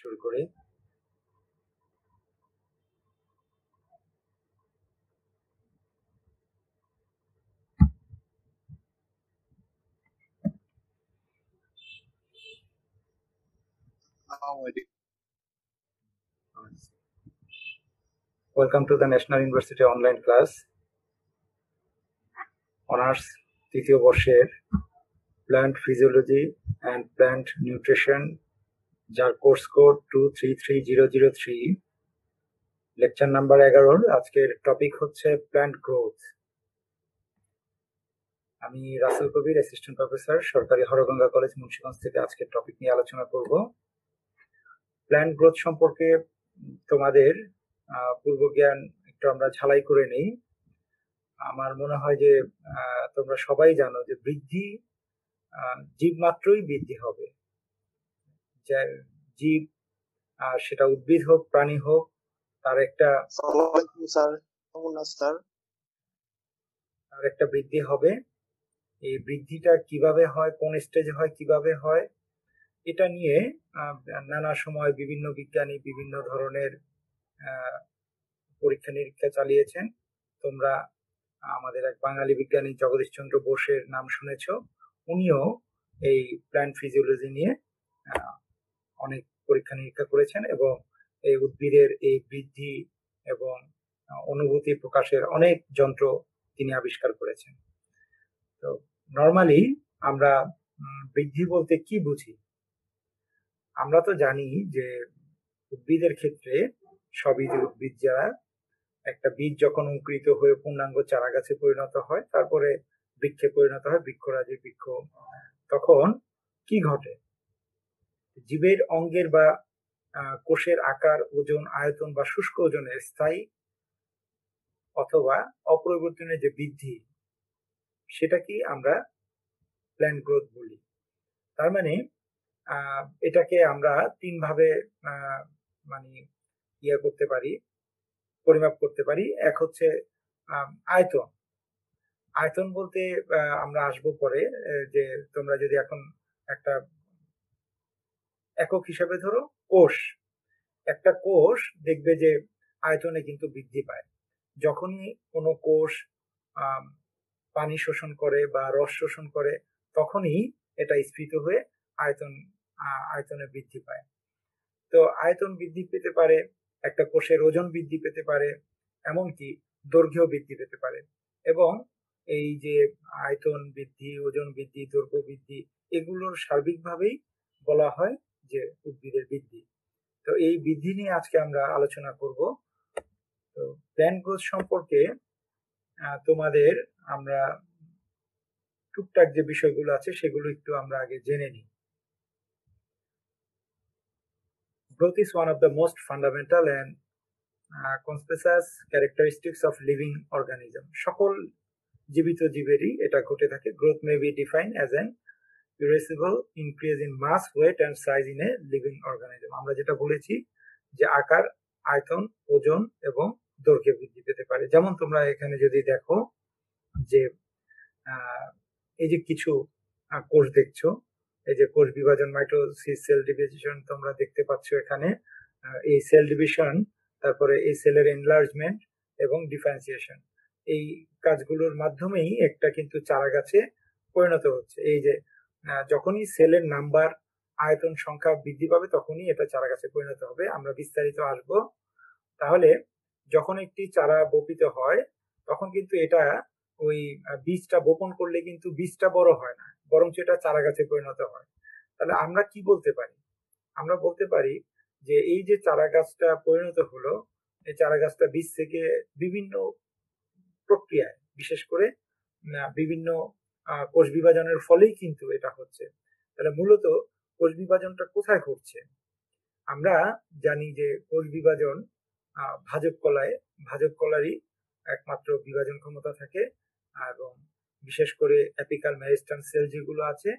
শুরু করি। Welcome to the national university online class honours তৃতীয় বর্ষের plant physiology and plant nutrition, যার কোর্স কোড 233003, লেকচার নাম্বার 11। আজকের টপিক হচ্ছে প্ল্যান্ট গ্রোথ। আমি রাসেল কবির, অ্যাসিস্ট্যান্ট প্রফেসর, সরকারি হরগঙ্গা কলেজ, মুন্সিগঞ্জ থেকে আজকের টপিক নিয়ে আলোচনা করব। প্ল্যান্ট গ্রোথ সম্পর্কে তোমাদের পূর্ব জ্ঞান একটু আমরা ঝালাই করে নেই। আমার মনে হয় যে তোমরা সবাই জানো যে বৃদ্ধি জীব মাত্রই বৃদ্ধি হবে। জীব, সেটা উদ্ভিদ হোক প্রাণী হোক, তার একটা বৃদ্ধি হবে। এই বৃদ্ধিটা কিভাবে হয়, কোন স্টেজে হয়, কিভাবে হয়, এটা নিয়ে নানা সময় বিভিন্ন বিজ্ঞানী বিভিন্ন ধরনের পরীক্ষা নিরীক্ষা চালিয়েছেন। তোমরা আমাদের এক বাঙালি বিজ্ঞানী জগদীশচন্দ্র বোসের নাম শুনেছ। উনিও এই প্ল্যান্ট ফিজিওলজি নিয়ে অনেক পরীক্ষা নিরীক্ষা করেছেন এবং এই উদ্ভিদের এই বৃদ্ধি এবং অনুভূতি প্রকাশের অনেক যন্ত্র তিনি আবিষ্কার করেছেন। তো নর্মালি আমরা বৃদ্ধি বলতে কি বুঝি? আমরা তো জানি যে উদ্ভিদের ক্ষেত্রে সবই যে উদ্ভিদ, যারা একটা বীজ যখন অঙ্কুরিত হয়ে পূর্ণাঙ্গ চারা গাছে পরিণত হয়, তারপরে বৃক্ষে পরিণত হয়, বৃক্ষরাজি বৃক্ষ, তখন কি ঘটে? জীবের অঙ্গের বা কোষের আকার, ওজন, আয়তন বা শুষ্ক ওজনের স্থায়ী অথবা অপরিবর্তনীয় যে বৃদ্ধি, সেটাকে আমরা প্ল্যান্ট গ্রোথ বলি। তার মানে এটাকে আমরা তিন ভাবে মানে করতে পারি, পরিমাপ করতে পারি। এক হচ্ছে আয়তন। আয়তন বলতে আমরা আসবো পরে, যে তোমরা যদি এখন একটা একক হিসাবে ধরো কোষ, একটা কোষ দেখবে যে আয়তনে কিন্তু বৃদ্ধি পায়। যখনই কোনো কোষ পানি শোষণ করে বা রস শোষণ করে, তখনই এটা স্ফীত হয়ে আয়তনে বৃদ্ধি পায়। তো আয়তন বৃদ্ধি পেতে পারে, একটা কোষের ওজন বৃদ্ধি পেতে পারে, এমনকি দৈর্ঘ্য বৃদ্ধি পেতে পারে। এবং এই যে আয়তন বৃদ্ধি, ওজন বৃদ্ধি, দৈর্ঘ্য বৃদ্ধি, এগুলোর সার্বিকভাবেই বলা হয় যে উদ্ভিদের বৃদ্ধি। তো এই বৃদ্ধি নিয়ে আজকে আমরা আলোচনা করব। তো প্ল্যান্ট গ্রোথ সম্পর্কে তোমাদের আমরা টুকটাক যে বিষয়গুলো আছে সেগুলো একটু আমরা আগে জেনে নিই। Growth is one of the most fundamental and conspicuous characteristics of living organism. সকল জীবিত জীবেরই এটা ঘটে থাকে। Growth may be defined as an irreversible increase in mass, weight and size in a living organism. আমরা যেটা বলেছি যে আকার, আয়তন, ওজন এবং দৈর্ঘ্য বৃদ্ধি পেতে পারে। যেমন তোমরা এখানে যদি দেখো যে এই যে কিছু কোষ দেখছো, এই যে কোষ বিভাজন, মাইটোসিস, সেল ডিভিশন তোমরা দেখতে পাচ্ছ এখানে। এই সেল ডিভিশন, তারপরে এই সেলের এনলার্জমেন্ট এবং ডিফারেন্সিয়েশন, এই কাজগুলোর মাধ্যমেই একটা কিন্তু চারা গাছে পরিণত হচ্ছে। এই যে যখনই সেলের নাম্বার, আয়তন, সংখ্যা বৃদ্ধি পাবে, তখনই এটা চারা গাছে পরিণত হবে। আমরা বিস্তারিত আসবো। তাহলে যখন একটি চারা বপিত হয়, তখন কিন্তু এটা ওই বীজটা বপন করলে কিন্তু বীজটা বড় হয় না, বরঞ্চ এটা চারা গাছে পরিণত হয়। তাহলে আমরা কি বলতে পারি? আমরা বলতে পারি যে এই যে চারা গাছটা পরিণত হলো, এই চারা গাছটা বীজ থেকে বিভিন্ন প্রক্রিয়ায়, বিশেষ করে বিভিন্ন কোষ বিভাজনের ফলেই কিন্তু এটা হচ্ছে। তাহলে মূলত কোষ বিভাজনটা কোথায় ঘটছে? আমরা জানি যে কোষ বিভাজন ভাজক কলারই একমাত্র বিভাজন ক্ষমতা থাকে, এবং বিশেষ করে অ্যাপিকাল মেরিস্টেম সেল যেগুলো আছে,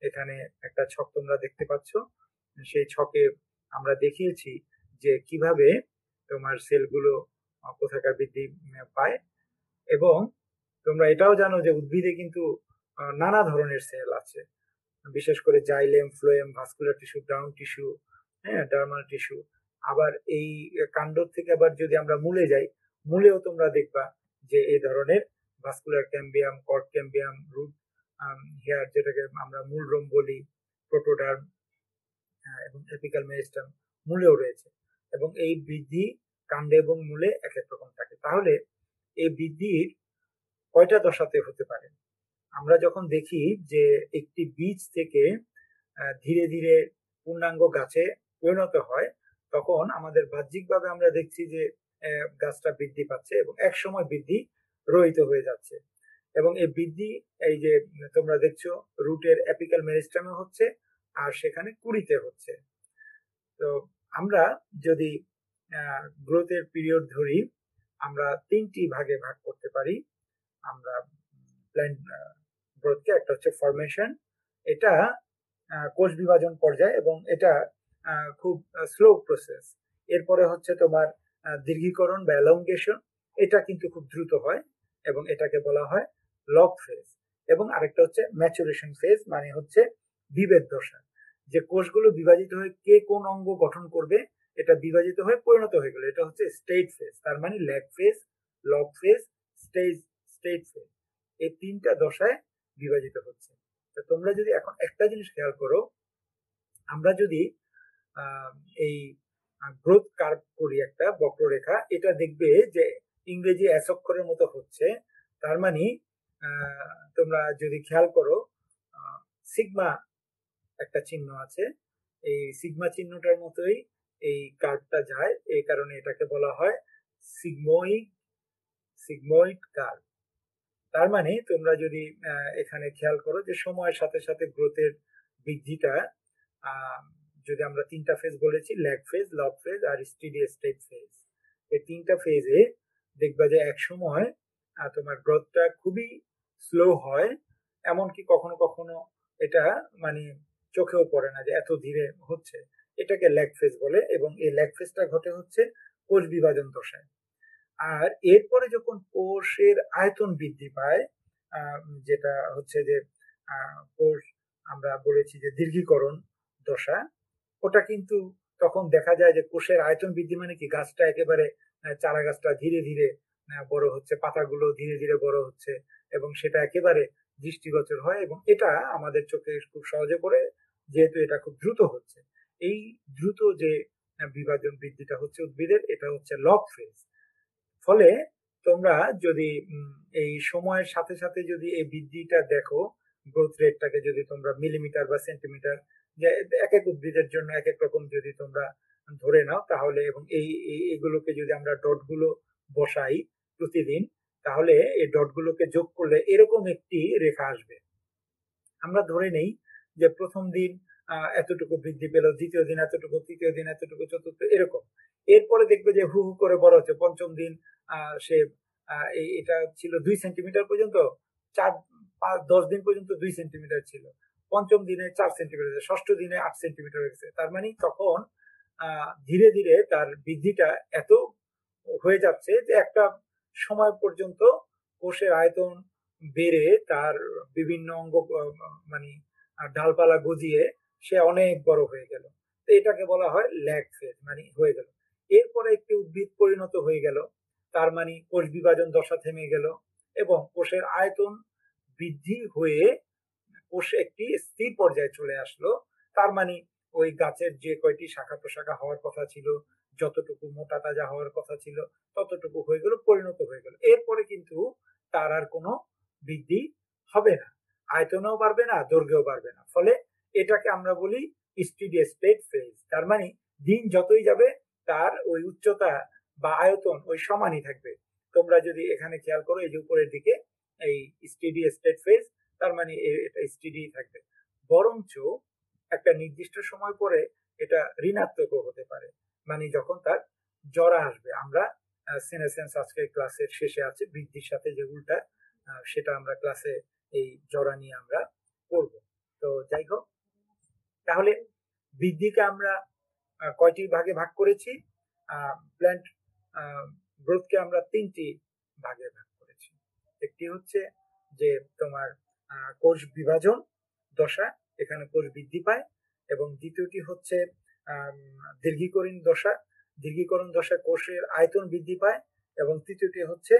এখানে একটা ছক তোমরা দেখতে পাচ্ছ। সেই ছকে আমরা দেখিয়েছি যে কিভাবে তোমার সেলগুলো কোথাকার বৃদ্ধি পায়। এবং তোমরা এটাও জানো যে উদ্ভিদে কিন্তু নানা ধরনের সেল আছে, বিশেষ করে xylem, phloem, vascular tissue, ground tissue, হ্যাঁ, ডার্মাল টিস্যু। আবার এই কাণ্ড থেকে আবার যদি আমরা মূলে যাই, মূলেও তোমরা দেখবা যে এই ধরনের vascular cambium, cork cambium, root hair যেটাকে আমরা মূলরোম বলি, প্রোটোডার্ম এবং এপিক্যাল মেরিস্টেম মূলেও রয়েছে। এবং এই বৃদ্ধি কাণ্ডে এবং মূলে এক এক রকম থাকে। তাহলে এই বৃদ্ধির কয়টা দশাতে হতে পারে? আমরা যখন দেখি যে একটি বীজ থেকে ধীরে ধীরে পূর্ণাঙ্গ গাছে পরিণত হয়, তখন আমাদের বাহ্যিকভাবে আমরা দেখছি যে গাছটা বৃদ্ধি পাচ্ছে এবং এক সময় বৃদ্ধি রহিত হয়ে যাচ্ছে। এবং এই বৃদ্ধি, এই যে তোমরা দেখছো রুটের অ্যাপিক্যাল মেরিস্টেমে হচ্ছে আর সেখানে কুড়িতে হচ্ছে। তো আমরা যদি গ্রোথের পিরিয়ড ধরি, আমরা তিনটি ভাগে ভাগ করতে পারি আমরা প্ল্যান্ট গ্রোথকে। একটা হচ্ছে ফরমেশন, এটা কোষ বিভাজন পর্যায় এবং এটা খুব স্লো প্রসেস। এরপরে হচ্ছে তোমার দীর্ঘীকরণ বা এলংগেশন, এটা কিন্তু খুব দ্রুত হয় এবং এটাকে বলা হয় লগ ফেজ। এবং আরেকটা হচ্ছে ম্যাচুরেশন ফেজ, মানে হচ্ছে বিভেদ দশা, যে কোষগুলো বিভাজিত হয়ে কে কোন অঙ্গ গঠন করবে এটা বিভাজিত হয়ে পরিণত হয়ে গেল, এটা হচ্ছে স্টেট ফেজ। তার মানে lag phase, log phase, state phase, এই তিনটা দশায় বিভাজিত হচ্ছে। তো তোমরা যদি এখন একটা জিনিস খেয়াল করো, আমরা যদি এই গ্রোথ কার্ভ করি, একটা বক্ররেখা, এটা দেখবে যে ইংরেজি এস অক্ষরের মতো হচ্ছে। তার মানে তোমরা যদি খেয়াল করো, সিগমা একটা চিহ্ন আছে, এই সিগমা চিহ্নটার মতোই এই কার্ভটা যায়, এই কারণে এটাকে বলা হয় সিগময়েড কার্ভ। তার মানে তোমরা যদি এখানে খেয়াল করো যে সময়ের সাথে সাথে গ্রোথের বৃদ্ধিটা, যদি আমরা তিনটা ফেজ বলেছি, ল্যাগ ফেজ, লগ ফেজ আর স্টেডি স্টেট ফেজ, এই তিনটা ফেজে দেখবা যে এক সময় তোমার গ্রোথটা খুবই স্লো হয়, এমনকি কখনো কখনো এটা মানে চোখেও পড়ে না যে এত ধীরে হচ্ছে, এটাকে ল্যাগ ফেজ বলে। এবং এই ল্যাগ ফেজটা ঘটে হচ্ছে কোষ বিভাজন দশায়। আর এরপরে যখন কোষের আয়তন বৃদ্ধি পায়, যেটা হচ্ছে যে কোষ আমরা বলেছি যে দীর্ঘীকরণ দশা, ওটা কিন্তু তখন দেখা যায় যে কোষের আয়তন বৃদ্ধি মানে কি, গাছটা একেবারে চারা গাছটা ধীরে ধীরে বড় হচ্ছে, পাতাগুলো ধীরে ধীরে বড় হচ্ছে এবং সেটা একেবারে দৃষ্টিগোচর হয় এবং এটা আমাদের চোখে খুব সহজে পড়ে, যেহেতু এটা খুব দ্রুত হচ্ছে। এই দ্রুত যে বিভাজন বৃদ্ধিটা হচ্ছে উদ্ভিদের, এটা হচ্ছে লগ ফেজ। ফলে তোমরা যদি এই সময়ের সাথে সাথে যদি এই বৃদ্ধিটা দেখো, গ্রোথ রেটটাকে যদি তোমরা মিলিমিটার বা সেন্টিমিটার, যে এক এক উদ্ভিদের জন্য এক এক রকম যদি তোমরা ধরে নাও, তাহলে এবং এইগুলোকে যদি আমরা ডট গুলো বসাই প্রতিদিন, তাহলে এই ডট গুলোকে যোগ করলে এরকম একটি রেখা আসবে। আমরা ধরে নেই যে প্রথম দিন এতটুকু বৃদ্ধি পেল, দ্বিতীয় দিন এতটুকু, তৃতীয় দিন এতটুকু, চতুর্থ এরকম। এরপরে দেখবে যে হু হু করে বড় হচ্ছে। পঞ্চম দিন সে এটা ছিল 2 সেন্টিমিটার পর্যন্ত, 4, 5, 10 দিন পর্যন্ত 2 সেন্টিমিটার ছিল, পঞ্চম দিনে 4 সেন্টিমিটার, ষষ্ঠ দিনে 8 সেন্টিমিটার হয়ে গেছে। তার মানে তখন ধীরে ধীরে তার বৃদ্ধিটা এত হয়ে যাচ্ছে যে একটা সময় পর্যন্ত কোষের আয়তন বেড়ে তার বিভিন্ন অঙ্গ মানে ডালপালা গজিয়ে সে অনেক বড় হয়ে গেল। এটাকে বলা হয় ল্যাগ ফেজ, মানে হয়ে গেল। এরপরে একটি উদ্ভিদ পরিণত হয়ে গেল, তার মানে কোষ বিভাজন দশা থেমে গেল এবং কোষের আয়তন বৃদ্ধি হয়ে কোষ একটি স্থির পর্যায়ে চলে আসলো। তার মানে ওই গাছের যে কয়টি শাখা প্রশাখা হওয়ার কথা ছিল, যতটুকু মোটা তাজা হওয়ার কথা ছিল, ততটুকু হয়ে গেল, পরিণত হয়ে গেল। এরপরে কিন্তু তার আর কোনো বৃদ্ধি হবে না, আয়তনেও বাড়বে না, দৈর্ঘ্যও বাড়বে না। ফলে এটাকে আমরা বলি স্টেডি স্টেট ফেজ। তার মানে দিন যতই যাবে তার ওই উচ্চতা বা আয়তন ওই সমানই থাকবে। তোমরা যদি এখানে খেয়াল করো, এই যে উপরের দিকে এই স্টেডি স্টেট ফেজ, তার মানে এটা স্টেডি থাকবে। বরঞ্চ একটা নির্দিষ্ট সময় পরে এটা ঋণাত্মকও হতে পারে, মানে যখন তার জরা আসবে। আমরা সেনেসেন্স আজকে ক্লাসের শেষে আছে, বৃদ্ধির সাথে যে উল্টা, সেটা আমরা ক্লাসে এই জরা নিয়ে আমরা করব। তো যাই হোক, তাহলে বৃদ্ধিকে আমরা কয়টি ভাগে ভাগ করেছি? প্ল্যান্ট গ্রোথকে আমরা তিনটি ভাগে ভাগ করেছি। একটি হচ্ছে যে তোমার কোষ বিভাজন দশা, এখানে কোষ বৃদ্ধি পায়, এবং দ্বিতীয়টি হচ্ছে দীর্ঘীকরণ দশায় কোষের আয়তন বৃদ্ধি পায়, এবং তৃতীয়টি হচ্ছে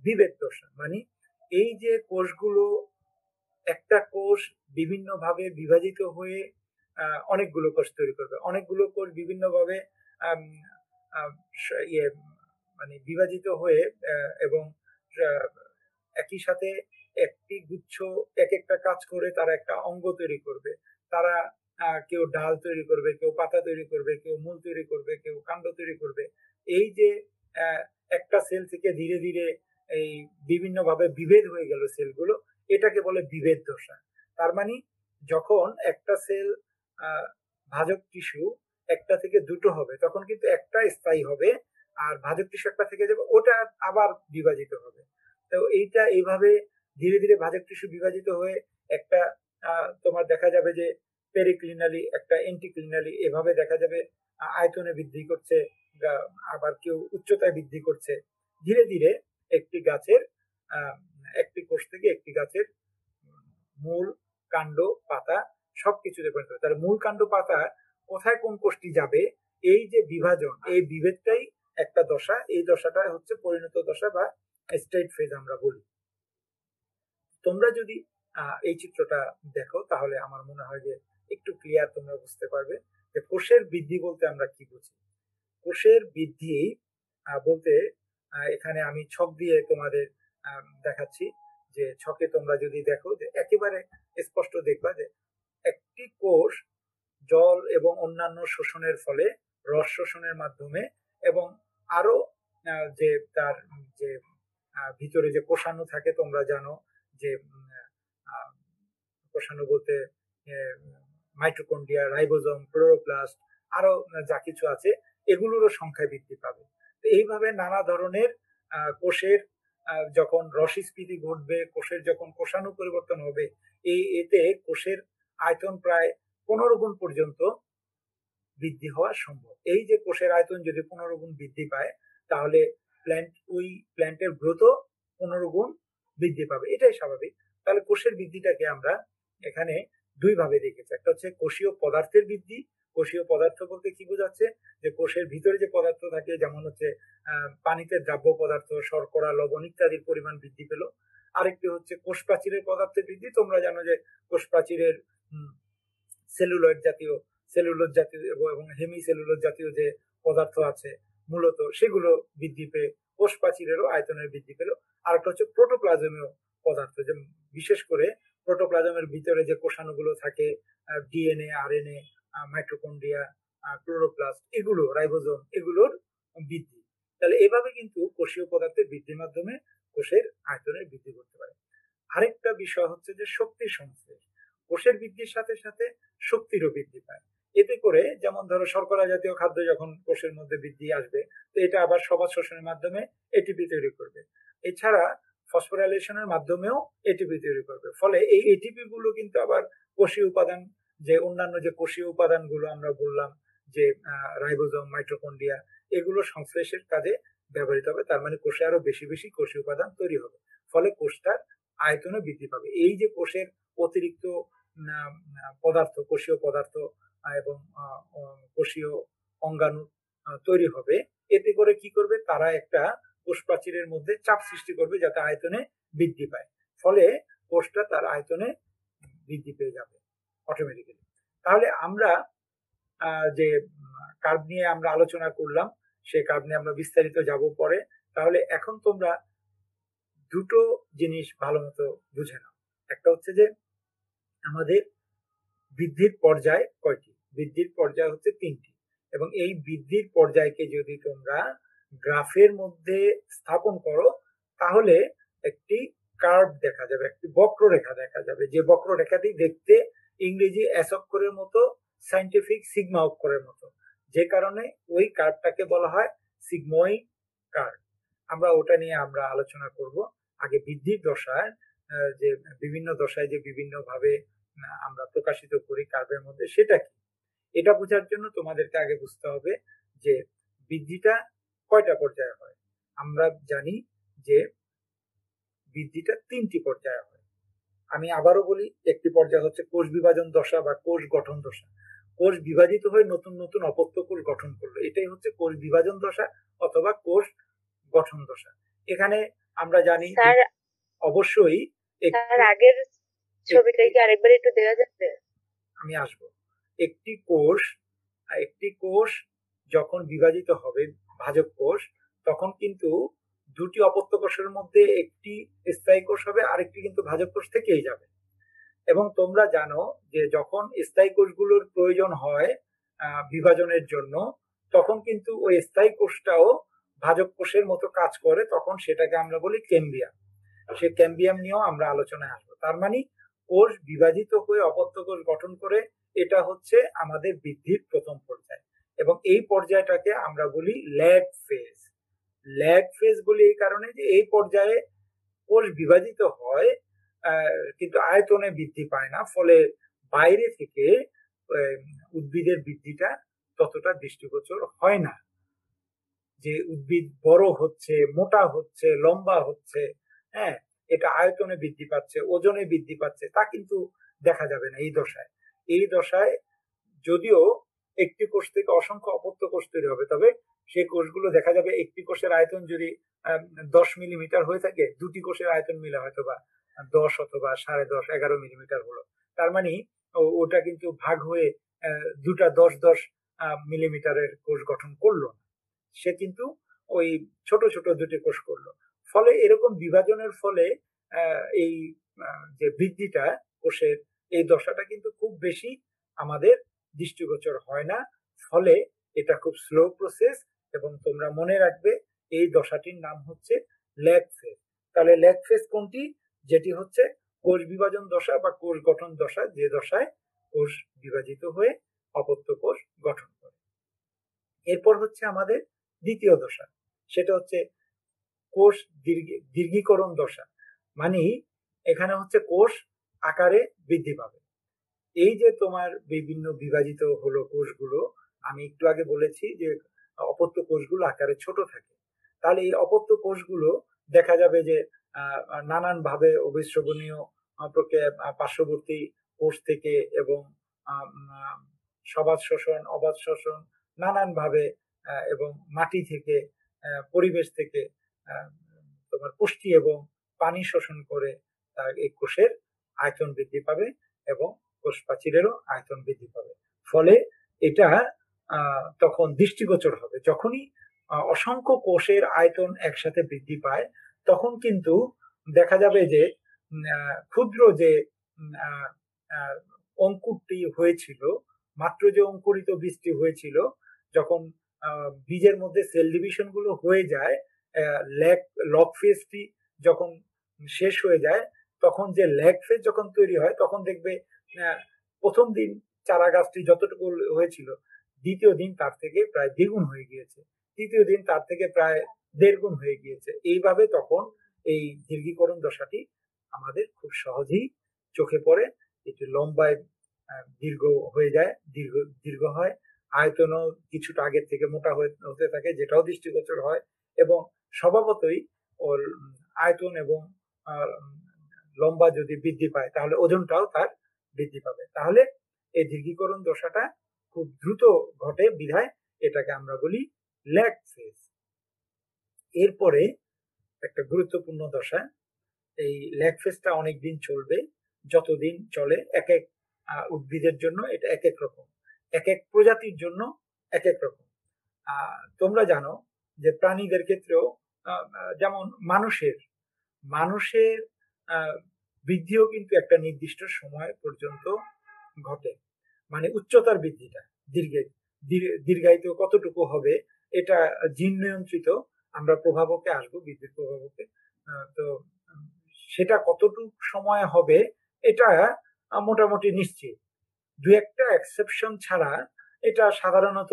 বিভেদ দশা, মানে এই যে কোষগুলো, একটা কোষ বিভিন্ন ভাবে বিভাজিত হয়ে অনেকগুলো কোষ তৈরি করবে, অনেকগুলো কোষ বিভিন্ন ভাবে ইয়ে মানে বিভাজিত হয়ে এবং একই সাথে একটি গুচ্ছ এক একটা কাজ করে তারা একটা অঙ্গ তৈরি করবে। তারা কেউ ডাল তৈরি করবে, কেউ পাতা তৈরি করবে, কেউ মূল তৈরি করবে, কেউ কাণ্ড তৈরি করবে। এই যে একটা সেল থেকে ধীরে ধীরে এই বিভিন্ন ভাবে বিভেদ হয়ে গেল সেলগুলো, এটাকে বলে বিভেদ দশা। তার মানে যখন একটা সেল ভাজক টিস্যু একটা থেকে দুটো হবে, তখন কিন্তু একটা স্থায়ী হবে, আর ভাজক টিস্যু একটা থেকে যাবে, ওটা আবার বিভাজিত হবে। তো এইটা এইভাবে ধীরে ধীরে ভাজক টিস্যু বিভাজিত হয়ে একটা তোমার দেখা যাবে যে পেরিক্লিনালি, একটা এন্টিক্লিনালি, এভাবে দেখা যাবে আয়তনে বৃদ্ধি করছে, আবার কেউ উচ্চতায় বৃদ্ধি করছে। ধীরে ধীরে একটি গাছের একটি কোষ থেকে একটি গাছের মূল, কাণ্ড, পাতা সবকিছুতে পরিণত হবে। তার মূল, কাণ্ড, পাতা কোথায় কোন কোষটি যাবে, এই যে বিভাজন, এই বিভেদটাই একটা দশা। এই দশাটা হচ্ছে পরিণত দশা বা স্টেট ফেজ আমরা বলি। তোমরা যদি এই চিত্রটা দেখো, তাহলে আমার মনে হয় যে একটু ক্লিয়ার তোমরা বুঝতে পারবে যে কোষের বৃদ্ধি বলতে আমরা কি বুঝি। কোষের বৃদ্ধি বলতে এখানে আমি ছক দিয়ে তোমাদের দেখাচ্ছি, যে ছকে তোমরা যদি দেখো যে একেবারে স্পষ্ট দেখবা যে একটি কোষ জল এবং অন্যান্য শোষণের ফলে, রস শোষণের মাধ্যমে, এবং আরো যে তার যে ভিতরে যে কোষাণু থাকে, তোমরা জানো যে কোষাণু বলতে মাইটোকন্ড্রিয়া, রাইবোজোম, ক্লোরোপ্লাস্ট, আরো যা কিছু আছে, এগুলোরও সংখ্যা বৃদ্ধি পাবে। তো এইভাবে নানা ধরনের কোষের যখন রসস্ফীতি ঘটবে, কোষের যখন কোষাণু পরিবর্তন হবে, এতে কোষের আয়তন প্রায় 15 গুণ পর্যন্ত বৃদ্ধি হওয়া সম্ভব। এই যে কোষের আয়তন যদি 15 গুণ বৃদ্ধি পায়, তাহলে ওই প্ল্যান্টের গ্রোথ 15 গুণ বৃদ্ধি পাবে, এটাই স্বাভাবিক। তাহলে কোষের বৃদ্ধিটাকে আমরা এখানে দুই ভাবে দেখেছি। একটা হচ্ছে কোষীয় পদার্থের বৃদ্ধি। কোষীয় পদার্থ বলতে কি বোঝাচ্ছে, যে কোষের ভিতরে যে পদার্থ থাকে, যেমন হচ্ছে পানিতে দ্রাব্য পদার্থ, শর্করা, লবণ ইত্যাদির পরিমাণ বৃদ্ধি পেল। আরেকটি হচ্ছে কোষ প্রাচীরের পদার্থের বৃদ্ধি। তোমরা জানো যে কোষ প্রাচীরের সেলুলোজ জাতীয় এবং হেমি সেলুলোজ জাতীয় যে পদার্থ আছে, মূলত সেগুলো বৃদ্ধি পেয়ে কোষ প্রাচীরেরও আয়তনের বৃদ্ধি পেল। আর একটা হচ্ছে প্রোটোপ্লাজমীয় পদার্থ, যে বিশেষ করে প্রোটোপ্লাজমের ভিতরে যে কোষাণুগুলো থাকে, ডিএনএ, আরএনএ, মাইটোকন্ড্রিয়া, ক্লোরোপ্লাস্ট, এগুলো, রাইবোজোম, এগুলোর বৃদ্ধি। তাহলে এভাবে কিন্তু কোষীয় পদার্থের বৃদ্ধির মাধ্যমে কোষের আয়তনের বৃদ্ধি করতে পারে। আরেকটা বিষয় হচ্ছে যে শক্তির সংশ্লেষ। কোষের বৃদ্ধির সাথে সাথে শক্তিরও বৃদ্ধি পায়। এতে করে, যেমন ধরো শর্করা জাতীয় খাদ্য যখন কোষের মধ্যে বৃদ্ধি আসবে, তো এটা আবার সমাজ শোষণের মাধ্যমে এটিপি তৈরি করবে। এছাড়া ফসফোরাইলেশনের মাধ্যমেও এটিপি তৈরি করবে। ফলে এই এটিপি গুলো কিন্তু আবার কোষীয় উপাদান, যে অন্যান্য যে কোষীয় উপাদানগুলো আমরা বললাম, যে রাইবোজোম, মাইটোকন্ড্রিয়া, এগুলো সংশ্লেষের কাজে ব্যবহৃত হবে। তার মানে কোষে আরো বেশি বেশি কোষীয় উপাদান তৈরি হবে, ফলে কোষটার আয়তনে বৃদ্ধি পাবে। এই যে কোষের অতিরিক্ত পদার্থ, কোষীয় পদার্থ এবং কোষীয় অঙ্গাণু তৈরি হবে, এতে করে কি করবে, তারা একটা কোষ প্রাচীরের মধ্যে চাপ সৃষ্টি করবে, যাতে আয়তনে বৃদ্ধি পায়। ফলে কোষটা তার আয়তনে বৃদ্ধি পেয়ে যাবে অটোমেটিক্যালি। তাহলে আমরা যে কার্ভ নিয়ে আমরা আলোচনা করলাম, সেই কার্ভ নিয়ে আমরা বিস্তারিত যাব পরে। তাহলে এখন তোমরা দুটো জিনিস ভালো মতো বুঝে নাও। একটা হচ্ছে যে আমাদের বৃদ্ধির পর্যায় কয়টি? বৃদ্ধির পর্যায় হচ্ছে 3টি, এবং এই বৃদ্ধির পর্যায়কে যদি তোমরা গ্রাফের মধ্যে স্থাপন করো, তাহলে একটি কার্ভ দেখা যাবে, একটি বক্ররেখা দেখা যাবে, যে বক্ররেখাটি দেখতে ইংরেজি এস অক্ষরের মতো, সাইন্টিফিক সিগমা অক্ষরের মতো, যে কারণে ওই কার্ভটাকে বলা হয় সিগময়িক কার্ভ। আমরা ওটা নিয়ে আমরা আলোচনা করব। আগে বৃদ্ধির দশায়, যে বিভিন্ন দশায় যে বিভিন্ন ভাবে আমরা প্রকাশিত করি কার্ভের মধ্যে, সেটা কি, এটা বোঝার জন্য তোমাদেরকে আগে বুঝতে হবে যে বৃদ্ধিটা কয়টা পর্যায়ে হয়। আমরা জানি যে বৃদ্ধিটা 3টি পর্যায়ে হয়। আমি আবারও বলি, একটি পর্যায় হচ্ছে কোষ বিভাজন দশা বা কোষ গঠন দশা। কোষ বিভাজিত হয়ে নতুন নতুন অপত্য কোষ গঠন করলো, এটাই হচ্ছে কোষ বিভাজন দশা অথবা কোষ গঠন দশা। এখানে আমরা জানি অবশ্যই আগের ছবিটা কি আরেকবার একটু দেওয়া যাবে? আমি আসবো। একটি কোষ যখন বিভাজিত হবে ভাজক কোষ, তখন কিন্তু দুটি অপত্য কোষের মধ্যে একটি স্থায়ী কোষ হবে, আরেকটি কিন্তু ভাজক কোষ থেকেই যাবে। এবং তোমরা জানো যে যখন স্থায়ী কোষগুলোর প্রয়োজন হয় বিভাজনের জন্য, তখন কিন্তু ওই স্থায়ী কোষটাও ভাজক কোষের মতো কাজ করে, তখন সেটাকে আমরা বলি ক্যাম্বিয়াম। সে ক্যাম্বিয়াম নিয়েও আমরা আলোচনায় আসবো। তার মানে কোষ বিভাজিত হয়ে অপত্য কোষ গঠন করে, এটা হচ্ছে আমাদের বৃদ্ধির প্রথম পর্যায়, এবং এই পর্যায়টাকে আমরা বলি ল্যাগ ফেজ। ল্যাগ ফেজ বলি এই কারণে যে এই পর্যায়ে কোষ বিভাজিত হয় কিন্তু আয়তনে বৃদ্ধি পায় না, ফলে বাইরে থেকে উদ্ভিদের বৃদ্ধিটা ততটা দৃষ্টিগোচর হয় না। যে উদ্ভিদ বড় হচ্ছে, মোটা হচ্ছে, লম্বা হচ্ছে, হ্যাঁ, এটা আয়তনে বৃদ্ধি পাচ্ছে, ওজনে বৃদ্ধি পাচ্ছে, তা কিন্তু দেখা যাবে না এই দশায়। এই দশায় যদিও একটি কোষ থেকে অসংখ্য অপত্য কোষ তৈরি হবে, তবে সেই কোষগুলো দেখা যাবে একটি কোষের আয়তন যদি 10 মিলিমিটার হয়ে থাকে, দুটি কোষের আয়তন মিলে হয়তো বা 10 অথবা 10.5 11 মিলিমিটার হলো। তার মানে ওটা কিন্তু ভাগ হয়ে দুটা 10 মিলিমিটারের কোষ গঠন করলো, সে কিন্তু ওই ছোট ছোট দুটি কোষ করলো। ফলে এরকম বিভাজনের ফলে এই যে বৃদ্ধিটা কোষের, এই দশাটা কিন্তু খুব বেশি আমাদের দৃষ্টিগোচর হয় না, ফলে এটা খুব স্লো প্রসেস। এবং তোমরা মনে রাখবে এই দশাটির নাম হচ্ছে ল্যাগ ফেজ। তাহলে ল্যাগ ফেজ কোনটি? যেটি হচ্ছে কোষ বিভাজন দশা বা কোষ গঠন দশা, যে দশায় কোষ বিভাজিত হয়ে অপত্য কোষ গঠন করে। এরপর হচ্ছে আমাদের দ্বিতীয় দশা, সেটা হচ্ছে কোষ দীর্ঘীকরণ দশা। মানে এখানে হচ্ছে কোষ আকারে বৃদ্ধি পাবে। এই যে তোমার বিভিন্ন বিভাজিত হলো কোষগুলো, আমি একটু আগে বলেছি যে অপত্য কোষগুলো আকারে ছোট থাকে, তাহলে এই অপত্য কোষগুলো দেখা যাবে যে নানান ভাবে অভিস্রবণীয় প্রক্রিয়া পার্শ্ববর্তী কোষ থেকে এবং সবাদ শোষণ, অবাধ শোষণ, নানান ভাবে এবং মাটি থেকে, পরিবেশ থেকে তোমার পুষ্টি এবং পানি শোষণ করে এই কোষের আয়তন বৃদ্ধি পাবে এবং কোষ প্রাচীরেরও আয়তন বৃদ্ধি পাবে। ফলে এটা তখন দৃষ্টিগোচর হবে। যখনই অসংখ্য কোষের আয়তন একসাথে বৃদ্ধি পায়, তখন কিন্তু দেখা যাবে যে ক্ষুদ্র যে অঙ্কুরটি হয়েছিল, মাত্র যে অঙ্কুরিত বীজটি হয়েছিল, যখন বীজের মধ্যে সেল ডিভিশন গুলো হয়ে যায়, লগ ফেজটি যখন শেষ হয়ে যায়, তখন যে ল্যাগ ফেজ যখন তৈরি হয়, তখন দেখবে প্রথম দিন চারা গাছটি যতটুকু হয়েছিল, দ্বিতীয় দিন তার থেকে প্রায় দ্বিগুণ হয়ে গিয়েছে, তৃতীয় দিন তার থেকে প্রায় 1.5 গুণ হয়ে গিয়েছে। এইভাবে তখন এই দীর্ঘীকরণ দশাটি আমাদের খুব সহজেই চোখে পড়ে। এটি লম্বায় দীর্ঘ হয়ে যায়, দীর্ঘ হয়, আয়তনও কিছুটা আগের থেকে মোটা হতে থাকে, যেটাও দৃষ্টিগোচর হয়। এবং স্বভাবতই ওর আয়তন এবং লম্বা যদি বৃদ্ধি পায়, তাহলে ওজনটাও তার বৃদ্ধি পাবে। তাহলে এই দীর্ঘীকরণ দশাটা খুব দ্রুত ঘটে, বিধায় এটাকে আমরা বলি ল্যাগ ফেজ। এরপরে একটা গুরুত্বপূর্ণ দশা, এই ল্যাগ ফেজটা অনেকদিন চলবে। যতদিন চলে, এক এক উদ্ভিদের জন্য এটা এক এক রকম, এক এক প্রজাতির জন্য এক এক রকম। তোমরা জানো যে প্রাণীদের ক্ষেত্রেও, যেমন মানুষের বৃদ্ধিও কিন্তু একটা নির্দিষ্ট সময় পর্যন্ত ঘটে। মানে উচ্চতার বৃদ্ধিটা দীর্ঘায়িত কতটুকু হবে, এটা জিন নিয়ন্ত্রিত। আমরা প্রভাবকে আসবো, বৃদ্ধির প্রভাবকে। তো সেটা কতটুকু সময় হবে এটা মোটামুটি নিশ্চিত। দু একটা এক্সেপশন ছাড়া এটা সাধারণত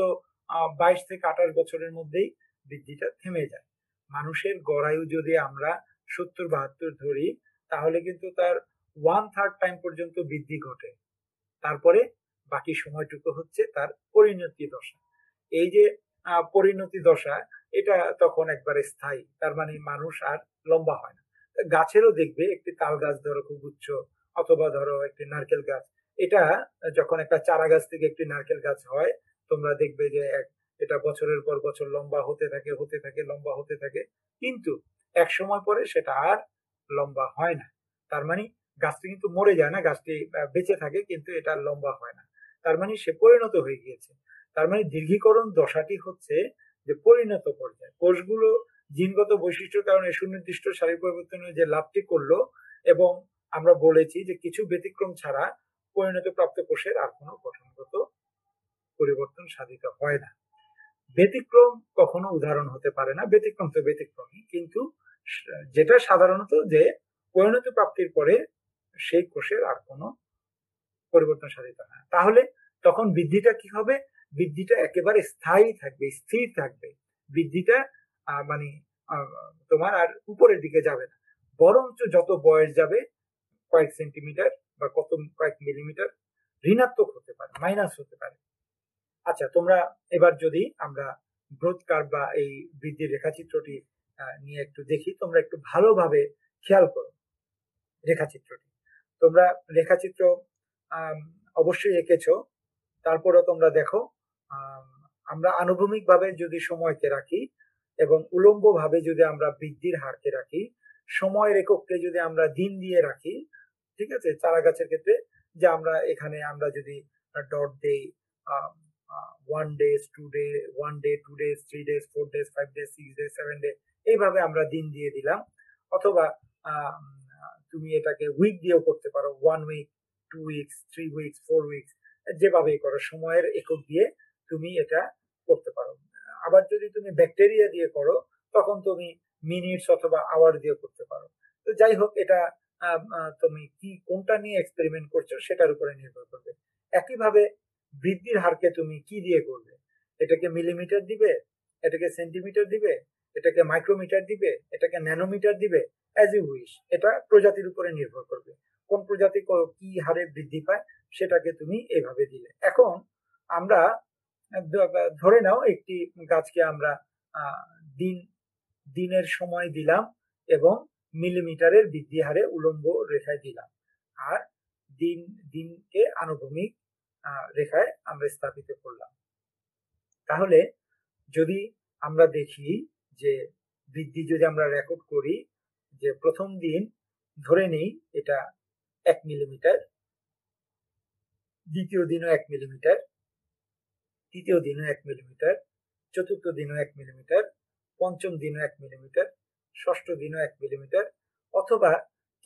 22 থেকে 28 বছরের মধ্যেই বৃদ্ধিটা থেমে যায়। মানুষের গড়ায়ু যদি আমরা 70-72 ধরি, তাহলে কিন্তু তার 1/3 টাইম পর্যন্ত বৃদ্ধি ঘটে, তারপরে বাকি সময়টুকু হচ্ছে তার পরিণতি দশা। এই যে পরিণতি দশা, এটা তখন একবারে স্থায়ী, তার মানে মানুষ আর লম্বা হয় না। গাছেরও দেখবে, একটি তাল গাছ ধরো খুব উচ্চ, অথবা ধরো একটি নারকেল গাছ, এটা যখন একটা চারা গাছ থেকে একটি নারকেল গাছ হয়, তোমরা দেখবে যে এটা বছরের পর বছর লম্বা হতে থাকে লম্বা হতে থাকে, কিন্তু এক সময় পরে সেটা আর লম্বা হয় না। তার মানে গাছটি কিন্তু মরে যায় না, গাছটি বেঁচে থাকে, কিন্তু এটা লম্বা হয় না। তার মানে সে পরিণত হয়ে গিয়েছে। তার মানে দীর্ঘীকরণ দশাটি হচ্ছে যে পরিণত পর্যায়ে কোষগুলো জিনগত বৈশিষ্ট্যের কারণে সুনির্দিষ্ট শারীরিক পরিবর্তনের যে লাভটি করলো, এবং আমরা বলেছি যে কিছু ব্যতিক্রম ছাড়া পরিণত প্রাপ্ত কোষের আর কোনো গঠনগত পরিবর্তন সাধিত হয় না। ব্যতিক্রম কখনো উদাহরণ হতে পারে না, ব্যতিক্রম তো ব্যতিক্রমই, কিন্তু যেটা সাধারণত যে পরিণত প্রাপ্তির পরে সেই কোষের আর কোনো পরিবর্তন সাধিত হয় না। তাহলে তখন বৃদ্ধিটা কি হবে? বৃদ্ধিটা একেবারে স্থায়ী থাকবে, স্থির থাকবে। বৃদ্ধিটা মানে তোমার আর উপরের দিকে যাবে না, বরঞ্চ যত বয়স যাবে কয়েক সেন্টিমিটার বা কয়েক মিলিমিটার ঋণাত্মক হতে পারে, মাইনাস হতে পারে। আচ্ছা, তোমরা এবার যদি আমরা গ্রোথ কার্ভ বা এই বৃদ্ধির রেখাচিত্রটি নিয়ে একটু দেখি, তোমরা একটু ভালোভাবে খেয়াল করো রেখাচিত্রটি। তোমরা রেখাচিত্র অবশ্যই এঁকেছো, তারপরে তোমরা দেখো আমরা আনুভূমিক ভাবে যদি সময়কে রাখি এবং উলম্ব ভাবে যদি আমরা বৃদ্ধির হারকে রাখি, সময়ের এককে যদি আমরা দিন দিয়ে রাখি, ঠিক আছে, চারা গাছের ক্ষেত্রে যে আমরা এখানে আমরা যদি ডট দেই 1 days 2 day 1 day 2 days 3 days 4 days 5 days 6 days 7 days এইভাবে আমরা দিন দিয়ে দিলাম, অথবা তুমি এটাকে উইক দিয়েও করতে পারো, 1 week 2 weeks 3 weeks 4 weeks, যেভাবেই করো সময়ের একক দিয়ে তুমি এটা করতে পারো। আবার যদি তুমি ব্যাকটেরিয়া দিয়ে করো তখন তুমি মিনিটস অথবা আওয়ার দিয়ে করতে পারো। তো যাই হোক, এটা তুমি কি কোনটা নিয়ে এক্সপেরিমেন্ট করছো সেটার উপরে নির্ভর করবে। একইভাবে বৃদ্ধির হারকে তুমি কি দিয়ে করবে? এটাকে মিলিমিটার দিবে, এটাকে সেন্টিমিটার দিবে, এটাকে মাইক্রোমিটার দিবে, এটাকে ন্যানোমিটার দিবে, অ্যাজ ইউ উইশ। এটা প্রজাতির উপরে নির্ভর করবে, কোন প্রজাতি কি হারে বৃদ্ধি পায় সেটাকে তুমি এভাবে দিলে। এখন আমরা ধরে নাও একটি গাছকে আমরা দিন দিনের সময় দিলাম এবং মিলিমিটারের বৃদ্ধি হারে উলম্ব রেখায় দিলাম, আর দিনকে আনুভূমিক রেখায় আমরা স্থাপিত করলাম। তাহলে যদি আমরা দেখি যে বৃদ্ধি যদি আমরা রেকর্ড করি, যে প্রথম দিন ধরে নেই এটা 1 মিলিমিটার, দ্বিতীয় দিনও 1 মিলিমিটার, তৃতীয় দিনও 1 মিলিমিটার, চতুর্থ দিনও 1 মিলিমিটার, পঞ্চম দিনও 1 মিলিমিটার, ষষ্ঠ দিনও 1 মিলিমিটার, অথবা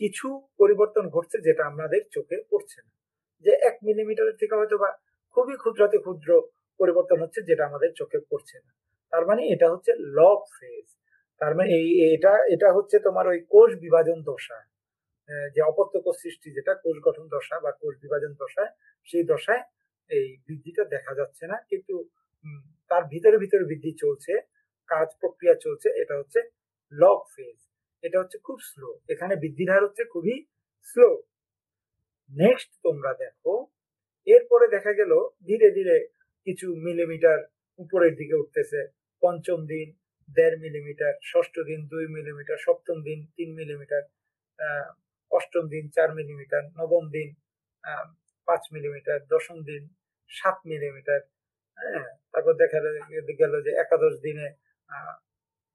কিছু পরিবর্তন ঘটছে যেটা আমাদের চোখে পড়ছে না, যে 1 মিলিমিটারের থেকে হয়তো বা খুবই ক্ষুদ্রাতি ক্ষুদ্র পরিবর্তন হচ্ছে যেটা আমাদের চোখে পড়ছে না। তার মানে এটা হচ্ছে লগ ফেজ। তার মানে এটা হচ্ছে তোমার ওই কোষ বিভাজন দশা, যে অপত্য কোষ সৃষ্টি, যেটা কোষ গঠন দশা বা কোষ বিভাজন দশায়, সেই দশায় এই বৃদ্ধিটা দেখা যাচ্ছে না, কিন্তু তার ভিতরে ভিতরে বৃদ্ধি চলছে, কাজ প্রক্রিয়া চলছে। এটা হচ্ছে লগ ফেজ, এটা হচ্ছে খুব স্লো, এখানে বৃদ্ধির হার হচ্ছে খুবই স্লো। নেক্সট তোমরা দেখো, এরপরে দেখা গেল ধীরে ধীরে কিছু মিলিমিটার উপরের দিকে উঠতেছে। পঞ্চম দিন 1.5 মিলিমিটার, ষষ্ঠ দিন 2 মিলিমিটার, সপ্তম দিন 3 মিলিমিটার, অষ্টম দিন 4 মিলিমিটার, নবম দিন 5 মিলিমিটার, দশম দিন 7 মিলিমিটার। হ্যাঁ, তারপর দেখা গেল যে একাদশ দিনে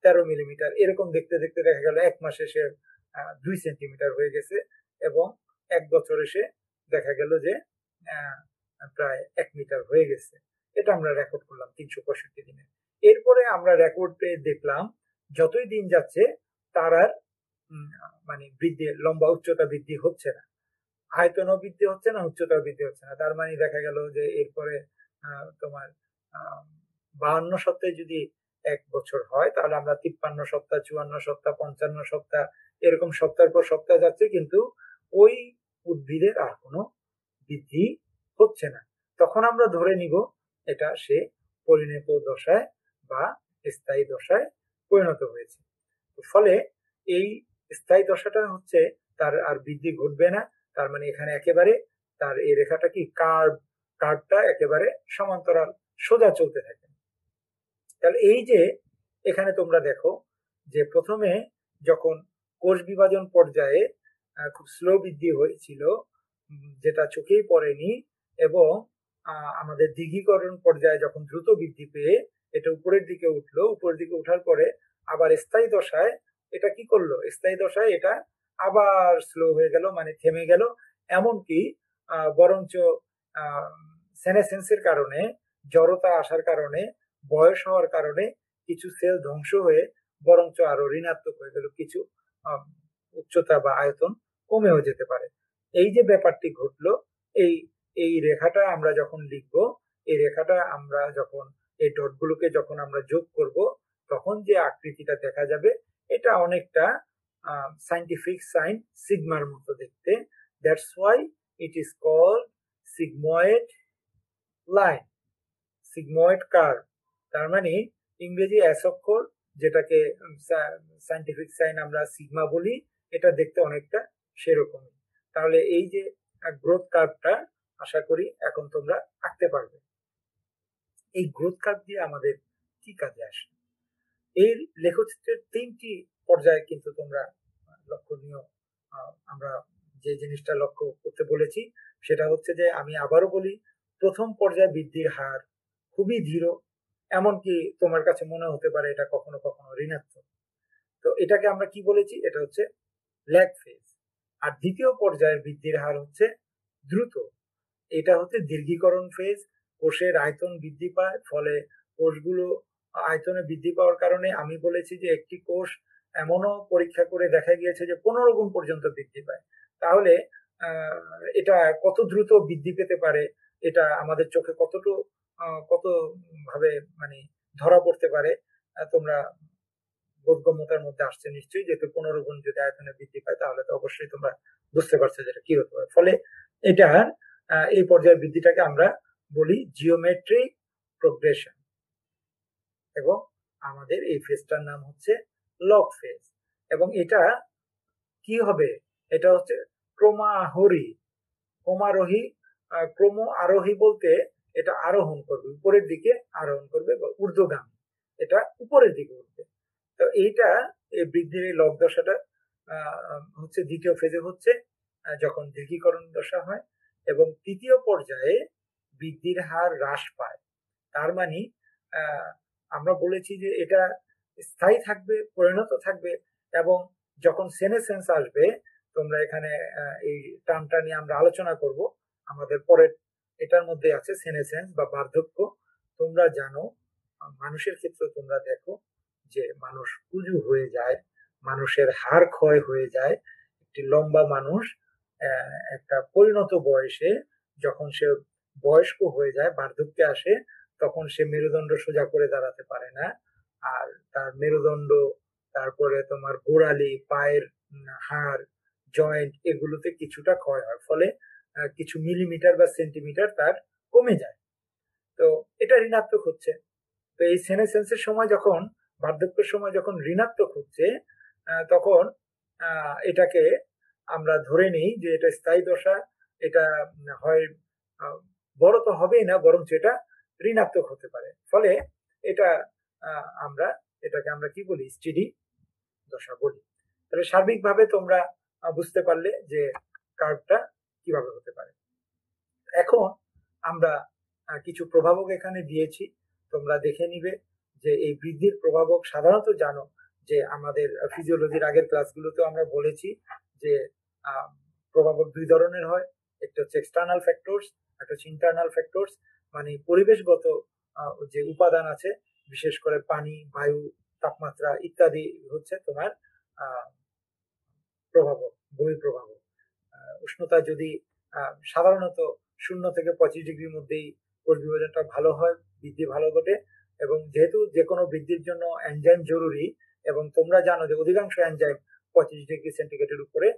13 মিলিমিটার। এরকম দেখতে দেখতে দেখা গেল 1 মাসে সে 2 সেন্টিমিটার হয়ে গেছে, এবং 1 বছর এসে দেখা গেল যে প্রায় 1 মিটার হয়ে গেছে। এটা আমরা রেকর্ড করলাম 365 দিনে। এরপরে আমরা রেকর্ডে দেখলাম যতই দিন যাচ্ছে তার আর মানে বৃদ্ধি, লম্বা উচ্চতা বৃদ্ধি হচ্ছে না, আয়তনও বৃদ্ধি হচ্ছে না, উচ্চতা বৃদ্ধি হচ্ছে না। তার মানে দেখা গেল যে এরপরে তোমার 52 সপ্তাহে যদি 1 বছর হয়, তাহলে আমরা 53 সপ্তাহ, 54 সপ্তাহ, 55 সপ্তাহ, এরকম সপ্তাহের পর সপ্তাহ যাচ্ছে, কিন্তু ওই উদ্ভিদের আর কোনো বৃদ্ধি হচ্ছে না। তখন আমরা ধরে নিব এটা সে পরিণত দশায় বা স্থায়ী দশায় পরিণত হয়েছে। ফলে এই স্থায়ী দশাটা হচ্ছে তার আর বৃদ্ধি ঘটবে না। তার মানে এখানে একেবারে তার এই রেখাটা কি কার্ভটা একেবারে সমান্তরাল সোজা চলতে থাকে। তাহলে এই যে এখানে তোমরা দেখো যে প্রথমে যখন কোষ বিভাজন পর্যায়ে খুব স্লো বৃদ্ধি হয়েছিল, যেটা চোখেই পড়েনি, এবং আমাদের দিঘীকরণ পর্যায়ে যখন দ্রুত বৃদ্ধি পেয়ে এটা উপরের দিকে উঠলো, উপরের দিকে উঠার পরে আবার স্থায়ী দশায় এটা কি করলো, স্থায়ী দশায় এটা আবার স্লো হয়ে গেল, মানে থেমে গেল। এমনকি বরঞ্চ সেনেসেন্সের কারণে, জড়তা আসার কারণে, বয়স হওয়ার কারণে কিছু সেল ধ্বংস হয়ে বরঞ্চ আরো ঋণাত্মক হয়ে গেল, কিছু উচ্চতা বা আয়তন কমেও যেতে পারে। এই যে ব্যাপারটি ঘটলো, এই এই রেখাটা আমরা যখন লিখবো, এই রেখাটা আমরা যখন এই ডটগুলোকে যখন আমরা যোগ করব, তখন যে আকৃতিটা দেখা যাবে এটা অনেকটা সাইন্টিফিক সাইন সিগমার মতো দেখতে। That's why it is called sigmoid line, sigmoid curve. তার মানে ইংরেজি এস অক্ষর, যেটাকে সাইন্টিফিক সাইন আমরা সিগমা বলি, এটা দেখতে অনেকটা সেরকমই। তাহলে এই যে গ্রোথ কার্ভটা আশা করি এখন তোমরা আঁকতে পারবে। এই গ্রোথ কার্ভ দিয়ে আমাদের কি কাজে আসে? এর লেখচিত্রের 3টি পর্যায়ে কিন্তু তোমরা লক্ষণীয়, আমরা যে জিনিসটা লক্ষ্য করতে বলেছি সেটা হচ্ছে যে, আমি আবারও বলি, প্রথম পর্যায়ে বৃদ্ধির হার খুবই ধীর, এমনকি তোমার কাছে মনে হতে পারে এটা কখনো কখনো ঋণাত্মক। তো এটাকে আমরা কি বলেছি, এটা হচ্ছে ল্যাগ ফেজ। আর দ্বিতীয় পর্যায়ের বৃদ্ধির হার হচ্ছে দ্রুত, এটা হচ্ছে দীর্ঘীকরণ ফেজ। কোষের আয়তন বৃদ্ধি পায়, ফলে কোষগুলো আয়তনে বৃদ্ধি পাওয়ার কারণে আমি বলেছি যে একটি কোষ এমনও পরীক্ষা করে দেখা গিয়েছে যে 15 গুণ পর্যন্ত বৃদ্ধি পায়। তাহলে এটা কত দ্রুত বৃদ্ধি পেতে পারে, এটা আমাদের চোখে কত ভাবে মানে ধরা পড়তে পারে, তোমরা বোধগম্যতার মধ্যে আসছে নিশ্চয়ই, যেহেতু 15 গুণ যদি আয়তনে বৃদ্ধি পায় তাহলে তো অবশ্যই তোমরা বুঝতে পারছো যেটা কি হতে পারে। ফলে এটার এই পর্যায়ের বৃদ্ধিটাকে আমরা বলি জিওমেট্রিক প্রোগ্রেশন, এবং আমাদের এই ফেজটার নাম হচ্ছে লগ ফেজ। এবং এটা কি হবে, এটা হচ্ছে ক্রমারোহী, ক্রমারোহী, ক্রম আরোহী বলতে এটা আরোহণ করবে, উপরের দিকে আরোহণ করবে বা ঊর্ধ্বগামী, এটা উপরের দিকে উঠবে। তো এইটা এই বৃদ্ধির এই লগ দশাটা হচ্ছে দ্বিতীয় ফেজে হচ্ছে যখন দীর্ঘীকরণ দশা হয়, এবং তৃতীয় পর্যায়ে বৃদ্ধির হার হ্রাস পায়। তার মানে আমরা বলেছি যে এটা স্থায়ী থাকবে, পরিণত থাকবে, এবং যখন সেনেসেন্স আসবে, তোমরা এখানে এই টার্মটা নিয়ে আমরা আলোচনা করব আমাদের পরের, এটার মধ্যে আছে সেনেসেন্স বা বার্ধক্য। তোমরা জানো মানুষের ক্ষেত্রে তোমরা দেখো যে মানুষ কুজু হয়ে যায়, মানুষের হাড় ক্ষয় হয়ে যায়। একটি লম্বা মানুষ একটা পরিণত বয়সে যখন সে বয়স্ক হয়ে যায়, বার্ধক্যে আসে, তখন সে মেরুদণ্ড সোজা করে দাঁড়াতে পারে না, আর তার মেরুদণ্ড, তারপরে তোমার গোড়ালি, পায়ের হাড়, জয়েন্ট, এগুলোতে কিছুটা ক্ষয় হয়, ফলে কিছু মিলিমিটার বা সেন্টিমিটার তার কমে যায়। তো এটা ঋণাত্মক হচ্ছে। তো এই সেনেসেন্সের সময় যখন, বার্ধক্যের সময় যখন ঋণাত্মক হচ্ছে, তখন এটাকে আমরা ধরে নিই যে এটা স্থায়ী দশা। এটা হয় বড় তো হবেই না, বরঞ্চ এটা ঋণাত্মক হতে পারে। ফলে এটা এটাকে আমরা কি বলি, স্টেডি দশা বলি। তাহলে সার্বিকভাবে তোমরা বুঝতে পারলে যে কার্ভটা কিভাবে হতে পারে। এখন আমরা কিছু প্রভাবক এখানে দিয়েছি, তোমরা দেখে নিবে যে এই বৃদ্ধির প্রভাবক সাধারণত জানো যে আমাদের ফিজিওলজির আগের ক্লাসগুলোতে আমরা বলেছি যে প্রভাবক দুই ধরনের হয়, একটা হচ্ছে এক্সটার্নাল ফ্যাক্টরস, একটা হচ্ছে ইন্টারনাল ফ্যাক্টরস। মানে পরিবেশগত যে উপাদান আছে, বিশেষ করে পানি, বায়ু, তাপমাত্রা ইত্যাদি হচ্ছে তোমার প্রভাবক, বহিঃপ্রভাবক। উষ্ণতা যদি সাধারণত 0 থেকে 25 ডিগ্রির মধ্যেই কোষ বিভাজনটা ভালো হয়, বৃদ্ধি ভালো ঘটে, এবং যেহেতু যে কোনো বৃদ্ধির জন্য এনজাইম জরুরি, এবং তোমরা জানো যে অধিকাংশ এনজাইম 25 ডিগ্রি সেন্টিগ্রেডের উপরে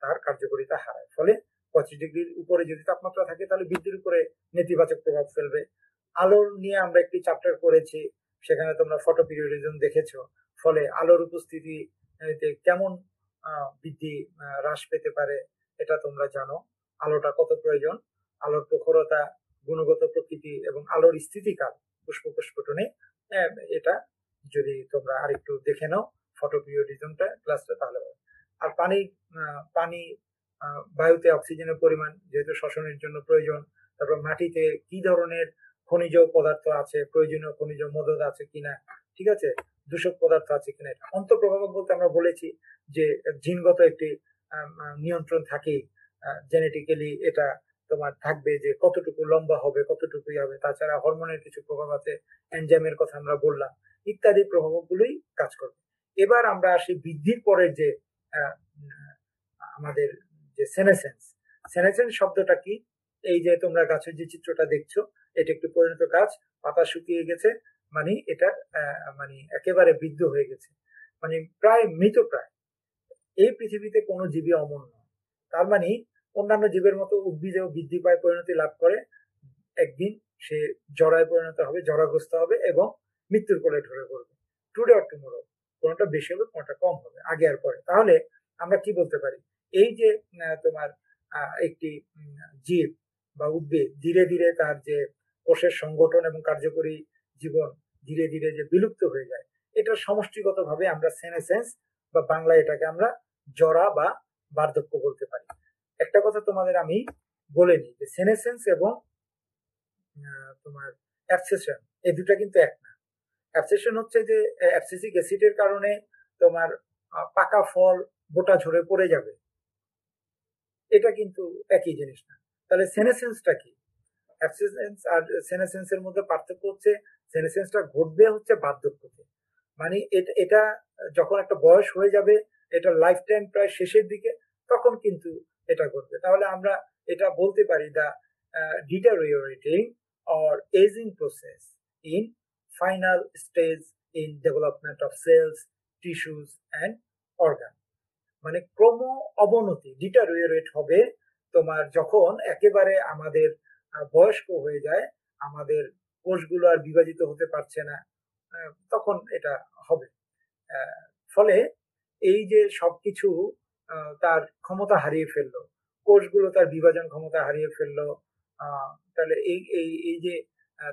তার কার্যকারিতা হারায়। ফলে 25 ডিগ্রির উপরে যদি তাপমাত্রা থাকে তাহলে বৃদ্ধির উপরে নেতিবাচক প্রভাব ফেলবে। আলোর নিয়ে আমরা একটি চ্যাপ্টার করেছি, সেখানে তোমরা ফটোপিরিয়ডিজম দেখেছো। ফলে আলোর উপস্থিতি কেমন বৃদ্ধি হ্রাস পেতে পারে এটা তোমরা জানো। আলোটা কত প্রয়োজন, আলোর প্রখরতা, গুণগত প্রকৃতি এবং আলোর স্থিতিকাল পুষ্পকোষপটনে, এটা যদি তোমরা আরেকটু দেখে নাও ফটোপিরিয়ডিজমটা ক্লাসটা, তাহলে হবে। আর পানি বায়ুতে অক্সিজেনের পরিমাণ যেহেতু শ্বসনের জন্য প্রয়োজন, তারপর মাটিতে কি ধরনের খনিজ পদার্থ আছে, প্রয়োজনীয় খনিজ মদত আছে কিনা, ঠিক আছে, দূষক পদার্থ আছে কিনা। অন্তঃপ্রভাবক বলতে আমরা বলেছি যে জিনগত একটি নিয়ন্ত্রণ থাকে, জেনেটিক্যালি এটা তোমার থাকবে যে কতটুকু লম্বা হবে, কতটুকুই হবে। তাছাড়া হরমোনের কিছু প্রভাব আছে, এনজাইমের কথা আমরা বললাম, ইত্যাদি প্রভাবগুলোই কাজ করবে। এবার আমরা আসি বৃদ্ধির পরের যে আমাদের যে সেনেসেন্স। সেনেসেন্স শব্দটা কি? এই যে তোমরা গাছের যে চিত্রটা দেখছো, এটা একটি পরিণত গাছ, পাতা শুকিয়ে গেছে, মানে এটা মানে একেবারে বৃদ্ধ হয়ে গেছে, মানে প্রায় মৃতপ্রায়। এই পৃথিবীতে কোনো জীবই অমর নয়। তার মানে অন্যান্য জীবের মতো উদ্ভিদেও বৃদ্ধি পায়, পরিণতি লাভ করে, একদিন সে জরায় পরিণত হবে, জরাগ্রস্ত হবে এবং মৃত্যুর কোলে ঢলে পড়বে। টুডে অর টুমরো, কোনটা বেশি হবে কোনটা কম হবে, আগে আর পরে। তাহলে আমরা কি বলতে পারি? এই যে তোমার একটি জীব বা উদ্ভিদ ধীরে ধীরে তার যে কোষের সংগঠন এবং কার্যকরী জীবন ধীরে ধীরে যে বিলুপ্ত হয়ে যায়, এটা সমষ্টিগতভাবে আমরা সেনেসেন্স বা বাংলায় এটাকে আমরা জরা বা বার্ধক্য বলতে পারি। একটা কথা তোমাদের আমি বলে নিই যে সেনেসেন্স এবং তোমার অ্যাবসেশন, এই দুটা কিন্তু এক না। অ্যাবসেশন হচ্ছে যে অ্যাবসেসিক অ্যাসিডের কারণে তোমার পাকা ফল বোটা ঝরে পড়ে যাবে, এটা কিন্তু একই জিনিস না। তাহলে সেনেসেন্সটা কি? অ্যাবসেসেন্স আর সেনেসেন্সের মধ্যে পার্থক্য হচ্ছে সেনেসেন্সটা ঘটবে হচ্ছে বার্ধক্যতে, মানে এটা যখন একটা বয়স হয়ে যাবে, এটা লাইফ টাইম প্রায় শেষের দিকে, তখন কিন্তু এটা ঘটবে। তাহলে আমরা এটা বলতে পারি দা deteriorating or aging process in final stage in development of cells, tissues and organ। মানে ক্রম অবনতি, ডিটারিওরেট হবে তোমার যখন একেবারে আমাদের বয়স্ক হয়ে যায়, আমাদের কোষগুলো আর বিভাজিত হতে পারছে না, তখন এটা হবে। ফলে এই যে সবকিছু তার ক্ষমতা হারিয়ে ফেললো, কোষগুলো তার বিভাজন ক্ষমতা হারিয়ে ফেললো, তাহলে এই এই এই যে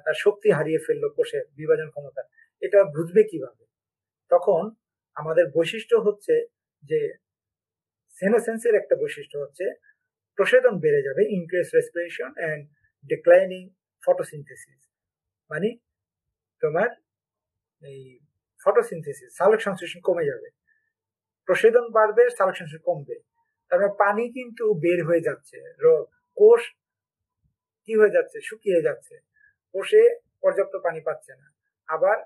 তার শক্তি হারিয়ে ফেললো কোষের বিভাজন ক্ষমতা, এটা বুঝবে কিভাবে? তখন আমাদের বৈশিষ্ট্য হচ্ছে যে সেনোসেন্সের একটা বৈশিষ্ট্য হচ্ছে প্রসেদন বেড়ে যাবে, increase respiration and declining photosynthesis. মানে তোমার এই ফটোসিনথেসিস, সালোক সংশ্লেষণ কমে যাবে, প্রসেদন বাড়বে, সালোক সংশ্লেষণ কমবে। তারপর পানি কিন্তু বের হয়ে যাচ্ছে, কোষ কি হয়ে যাচ্ছে? শুকিয়ে যাচ্ছে, কোষে পর্যাপ্ত পানি পাচ্ছে না, আবার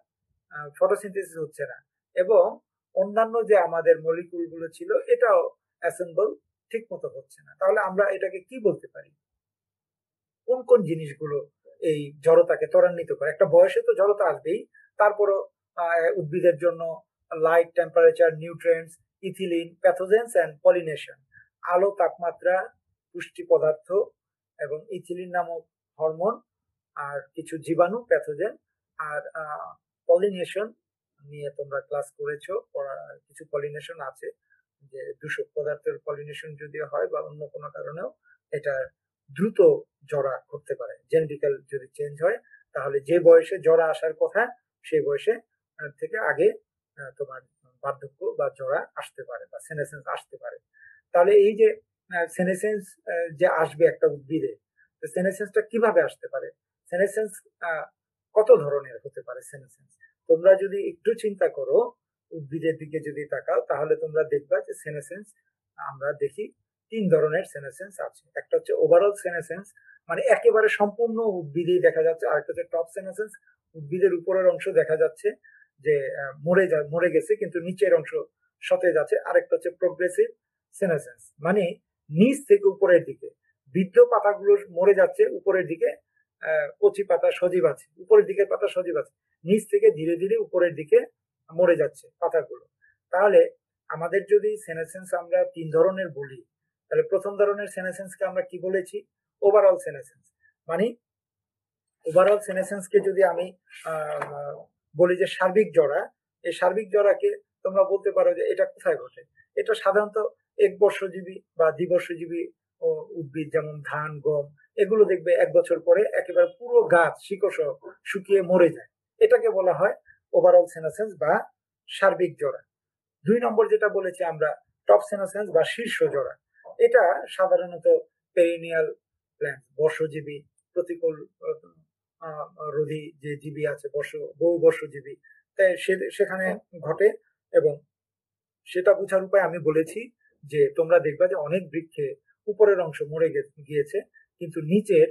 ফটোসিনথেসিস হচ্ছে না, এবং অন্যান্য যে আমাদের মলিকুল গুলো ছিল এটাও অ্যাসেম্বল ঠিক মতো হচ্ছে না। তাহলে আমরা এটাকে কি বলতে পারি? কোন কোন জিনিসগুলো এই জড়তাকে ত্বরান্বিত করে? একটা বয়সে তো জড়তা আসবেই, তারপরও উদ্ভিদের জন্য light, temperature, nutrients, ethylene, pathogens and pollination, আলো, তাপমাত্রা, পুষ্টি পদার্থ এবং ইথিলিন নামক হরমোন, আর কিছু জীবাণু, প্যাথোজেন, আর পলিনেশন নিয়ে তোমরা ক্লাস করেছো, কিছু পলিনেশন আছে যে দূষক পদার্থের পলিনেশন যদি হয় বা অন্য কোনো কারণেও এটা দ্রুত জরা করতে পারে। জেনেটিক্যাল যদি চেঞ্জ হয়, তাহলে যে বয়সে জরা আসার কথা সেই বয়সে থেকে আগে তোমার বার্ধক্য বা জরা আসতে পারে বা সেনেসেন্স আসতে পারে। তাহলে এই যে সেনেসেন্স যে আসবে একটা উদ্ভিদে, সেনেসেন্সটা কিভাবে আসতে পারে? সেনেসেন্স কত ধরনের হতে পারে সেনেসেন্স? তোমরা যদি একটু চিন্তা করো, উদ্ভিদের দিকে যদি তাকাও, তাহলে তোমরা দেখবা যে সেনেসেন্স আমরা দেখি তিন ধরনের সেনেসেন্স আছে। একটা হচ্ছে ওভারঅল সেনেসেন্স, মানে একেবারে সম্পূর্ণ উদ্ভিদেই দেখা যাচ্ছে। আরেকটা হচ্ছে টপ সেনেসেন্স, উদ্ভিদের উপরের অংশ দেখা যাচ্ছে যে মরে গেছে কিন্তু নিচের অংশ সতেজ আছে। আরেকটা হচ্ছে প্রোগ্রেসিভ সেনেসেন্স, মানে নিচ থেকে উপরের দিকে বৃদ্ধ পাতাগুলো মরে যাচ্ছে, উপরের দিকে কচি পাতা সজীব আছে, উপরের দিকের পাতা সজীব আছে, নিচ থেকে ধীরে ধীরে উপরের দিকে মরে যাচ্ছে পাতাগুলো। তাহলে আমাদের যদি সেনেসেন্স আমরা তিন ধরনের বলি, তাহলে প্রথম ধরনের সেনেসেন্সকে আমরা কি বলেছি? ওভারঅল সেনেসেন্স। মানে ওভারঅল সেনেসেন্সকে যদি আমি বলি যে সার্বিক জরা, এই সার্বিক জরাকে তোমরা বলতে পারো যে এটা কোথায় ঘটে? এটা সাধারণত একবর্ষজীবী বা দ্বিবর্ষজীবী উদ্ভিদ, যেমন ধান, গম, এগুলো দেখবে এক বছর পরে একেবারে পুরো গাছ শিকড় শুকিয়ে মরে যায়। এটাকে বলা হয় ওভারঅল সেনেসেন্স বা সার্বিক জরা। দুই নম্বর যেটা বলেছি আমরা টপ সেনেসেন্স বা শীর্ষ জরা, এটা সাধারণত পেরিনিয়াল প্ল্যান্ট, বর্ষজীবী, প্রতিকূল রোধী যে জীবী আছে, বহু বর্ষজীবী, তাই সেখানে ঘটে। এবং সেটা বোঝার উপায় আমি বলেছি যে তোমরা দেখবা যে অনেক বৃক্ষে উপরের অংশ মরে গিয়েছে, কিন্তু নিচের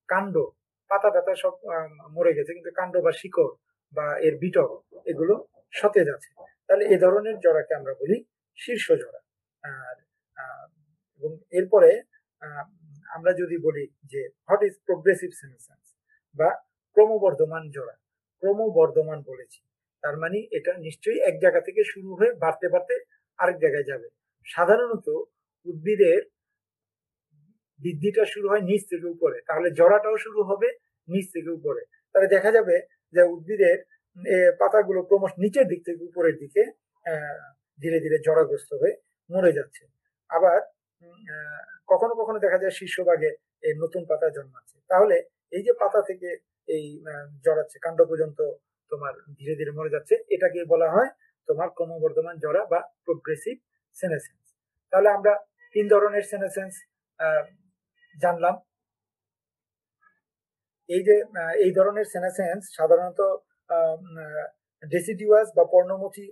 কাণ্ড, পাতা টাতা সব মরে গেছে, কিন্তু কাণ্ড বা শিকড় বা এর বিটক এগুলো সতেজ আছে। তাহলে এ ধরনের জরাকে আমরা বলি শীর্ষ জরা। আর এবং এরপরে আমরা যদি বলি যে হোয়াট ইজ প্রোগ্রেসিভ সেনেসেন্স বা ক্রমবর্ধমান জরা, ক্রমবর্ধমান বলেছি, তার মানে এটা নিশ্চয়ই এক জায়গা থেকে শুরু হয়ে বাড়তে বাড়তে আরেক জায়গায় যাবে। সাধারণত উদ্ভিদের বৃদ্ধিটা শুরু হয় নিচ থেকে উপরে, তাহলে জরাটাও শুরু হবে নিচ থেকে উপরে। তাহলে দেখা যাবে যে উদ্ভিদের পাতাগুলো ক্রমশ নিচের দিক থেকে উপরের দিকে ধীরে ধীরে জরাগ্রস্ত হয়ে মরে যাচ্ছে। আবার কখনো কখনো দেখা যায় শীর্ষভাগে এই নতুন পাতা জন্মাচ্ছে। তাহলে এই যে পাতা থেকে এই জড়াচ্ছে কাণ্ড পর্যন্ত তোমার ধীরে ধীরে মরে যাচ্ছে, এটাকে বলা হয় তোমার ক্রমবর্ধমান জরা বা প্রোগ্রেসিভ সেনেসেন্স। তাহলে আমরা তিন ধরনের সেনেসেন্স জানলাম। এই যে এই ধরনের সেনেসেন্স সাধারণত ডেসিডিউয়াস বা পর্ণমোচী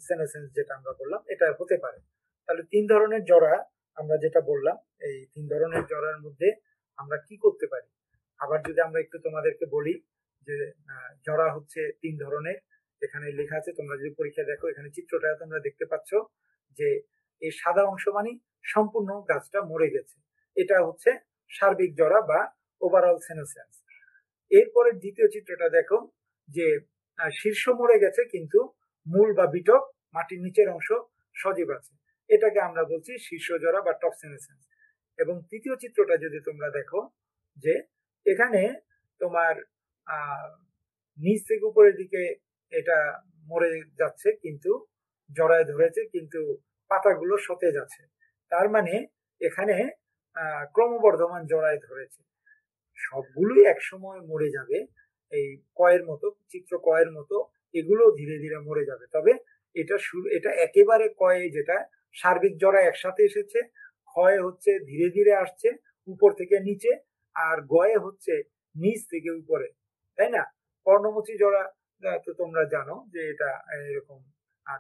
সেনেসেন্স যেটা আমরা বললাম এটা হতে পারে। তাহলে তিন ধরনের জরা আমরা যেটা বললাম, এই তিন ধরনের জরার মধ্যে আমরা কি করতে পারি। আবার যদি আমরা একটু তোমাদেরকে বলি যে জরা হচ্ছে তিন ধরনের, এখানে লেখা আছে, তোমরা যদি পরীক্ষা দেখো এখানে চিত্রটা তোমরা দেখতে পাচ্ছ যে এই সাদা অংশ মানে সম্পূর্ণ গাছটা মরে গেছে, এটা হচ্ছে সার্বিক জরা বা ওভারঅল সেনেসেন্স। এরপরে দ্বিতীয় চিত্রটা দেখো যে শীর্ষ মরে গেছে কিন্তু মূল বা বিটক মাটির নিচের অংশ সজীব আছে, এটাকে আমরা বলছি শীর্ষ জরা বা টপ সেনেসেন্স। এবং তৃতীয় চিত্রটা যদি তোমরা দেখো যে এখানে তোমার নিচ থেকে উপরের দিকে এটা মরে যাচ্ছে কিন্তু জড়ায় ধরেছে, কিন্তু পাতাগুলো সতেজ আছে, তার মানে এখানে ক্রমবর্ধমান জড়ায় ধরেছে। সবগুলোই একসময় মরে যাবে, এই কয়ের মতো, চিত্র কয়ের মতো এগুলো ধীরে ধীরে মরে যাবে। তবে এটা একেবারে কয়ে যেটা সার্বিক জরা একসাথে এসেছে, ক্ষয় হচ্ছে ধীরে ধীরে আসছে উপর থেকে নিচে, আর গয়ে হচ্ছে নিচ থেকে উপরে, তাই না? পর্ণমোচী জরা তো তোমরা জানো যে এটা এরকম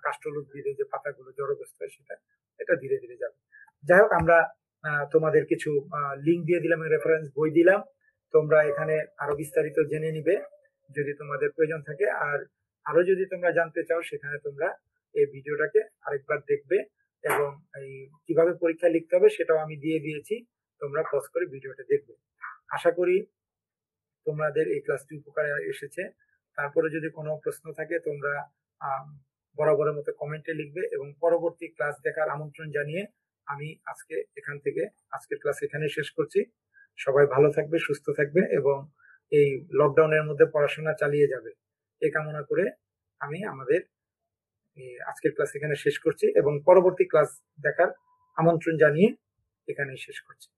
কাষ্ঠল উদ্ভিদের যে পাতাগুলো জড়গ্রস্ত হয় সেটা এটা ধীরে ধীরে যাবে। যাই হোক, আমরা তোমাদের কিছু লিঙ্ক দিয়ে দিলাম, রেফারেন্স বই দিলাম, তোমরা এখানে আরো বিস্তারিত জেনে নিবে যদি তোমাদের প্রয়োজন থাকে। আর আরো যদি তোমরা জানতে চাও সেখানে তোমরা এই ভিডিওটাকে আরেকবার দেখবে, এবং এই কিভাবে পরীক্ষা লিখতে হবে সেটাও আমি দিয়ে দিয়েছি, তোমরা পজ করে ভিডিওটা দেখবে। আশা করি তোমাদের এই ক্লাসটি উপকারে এসেছে। তারপরে যদি কোনো প্রশ্ন থাকে তোমরা বরাবরের মতো কমেন্টে লিখবে, এবং পরবর্তী ক্লাস দেখার আমন্ত্রণ জানিয়ে আমি আজকের ক্লাস এখানে শেষ করছি। সবাই ভালো থাকবে, সুস্থ থাকবে এবং এই লকডাউনের মধ্যে পড়াশোনা চালিয়ে যাবে, এই কামনা করে আমি আমাদের আজকের ক্লাস এখানে শেষ করছি এবং পরবর্তী ক্লাস দেখার আমন্ত্রণ জানিয়ে এখানেই শেষ করছি।